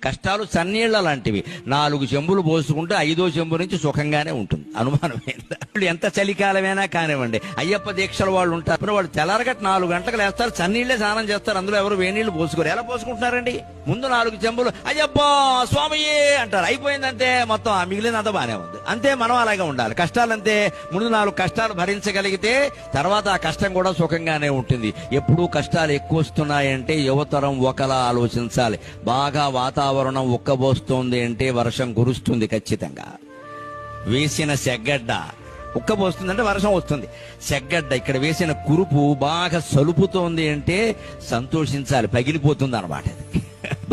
కష్టాలు చన్నీళ్ల లాంటివి. 4 చెంబులు పోసుకుంటే 5వ చెంబు నుంచి సుఖంగానే ఉంటుంది. అనుమానం ఎంత చలికాలమైనా కానివ్వండి, అయ్యప్ప దీక్షల వాళ్ళు ఉంటారు, వాళ్ళు తెల్లారగట్ట 4 గంటలకు లేస్తారు, చన్నీళ్లే స్నానం చేస్తారు, అందులో ఎవరు వేనీళ్లు పోసుకోరు. ఎలా పోసుకుంటున్నారండి? ముందు 4 చెంబులు అయ్యప్ప స్వామియే అంటారు, అయిపోయిందంటే మొత్తం మిగిలినంత బానే ఉంది. అంతే, మనం అలాగే ఉండాలి. కష్టాలంతే, ముందు 4 కష్టాలు భరించగలిగితే తర్వాత ఆ కష్టం కూడా సుఖంగానే ఉంటుంది. ఎప్పుడూ కష్టాలు ఎక్కువ వస్తున్నాయంటే యువతరం ఒకలా ఆలోచించాలి. బాగా వాతావరణం ఉక్కబోస్తోంది అంటే వర్షం కురుస్తుంది ఖచ్చితంగా. వేసిన సెగ్గడ్డ ఉక్కబోస్తుందంటే వర్షం వస్తుంది. సెగ్గడ్డ ఇక్కడ వేసిన కురుపు బాగా సలుపుతోంది అంటే సంతోషించాలి, పగిలిపోతుంది అన్నమాట.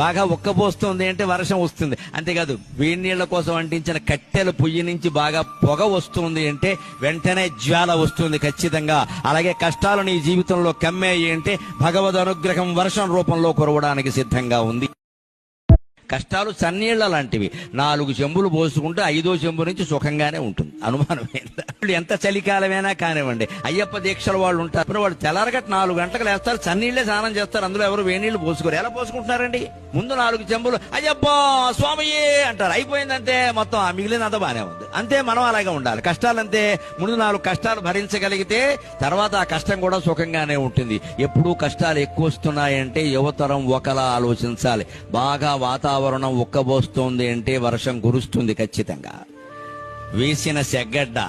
బాగా ఉక్కబోస్తోంది అంటే వర్షం వస్తుంది. అంతేకాదు, వేడి నీళ్ల కోసం అంటించిన కట్టెల పొయ్యి నుంచి బాగా పొగ వస్తుంది అంటే వెంటనే జ్వాల వస్తుంది ఖచ్చితంగా. అలాగే కష్టాలు నీ జీవితంలో కమ్మేయి అంటే భగవద్ అనుగ్రహం వర్షం రూపంలో కురవడానికి సిద్ధంగా ఉంది. కష్టాలు చన్నీళ్ల లాంటివి. 4 చెంబులు పోసుకుంటే 5వ చెంబు నుంచి సుఖంగానే ఉంటుంది. అనుమానం ఎంత చలికాలమైనా కానివ్వండి, అయ్యప్ప దీక్షల వాళ్ళు ఉంటారు, వాళ్ళు తెల్లారగట్ట 4 గంటలకు లేస్తారు, చన్నీళ్లే స్నానం చేస్తారు, అందులో ఎవరు వేనీళ్లు పోసుకోరు. ఎలా పోసుకుంటున్నారండి? ముందు 4 చెంబులు అయ్యప్ప స్వామియే అంటారు, అయిపోయిందంటే మొత్తం మిగిలినంత బానే ఉంది. అంతే, మనం అలాగే ఉండాలి. కష్టాలంతే, ముందు 4 కష్టాలు భరించగలిగితే తర్వాత ఆ కష్టం కూడా సుఖంగానే ఉంటుంది. ఎప్పుడూ కష్టాలు ఎక్కువ వస్తున్నాయంటే యువతరం ఒకలా ఆలోచించాలి. బాగా వాతావరణం ఉక్కబోస్తోంది అంటే వర్షం కురుస్తుంది ఖచ్చితంగా. వేసిన సెగ్గడ్డ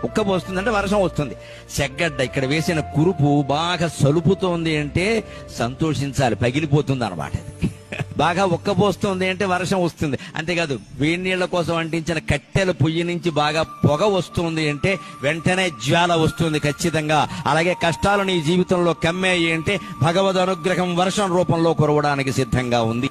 ఉక్కబోస్తుందంటే వర్షం వస్తుంది. సెగ్గడ్డ ఇక్కడ వేసిన కురుపు బాగా సలుపుతోంది అంటే సంతోషించాలి, పగిలిపోతుంది అన్నమాట. బాగా ఉక్కబోస్తోంది అంటే వర్షం వస్తుంది. అంతేకాదు, వేడి నీళ్ల కోసం అంటించిన కట్టెల పొయ్యి నుంచి బాగా పొగ వస్తుంది అంటే వెంటనే జ్వాల వస్తుంది ఖచ్చితంగా. అలాగే కష్టాలు నీ జీవితంలో కమ్మేయి అంటే భగవద్ అనుగ్రహం వర్షం రూపంలో కురవడానికి సిద్ధంగా ఉంది.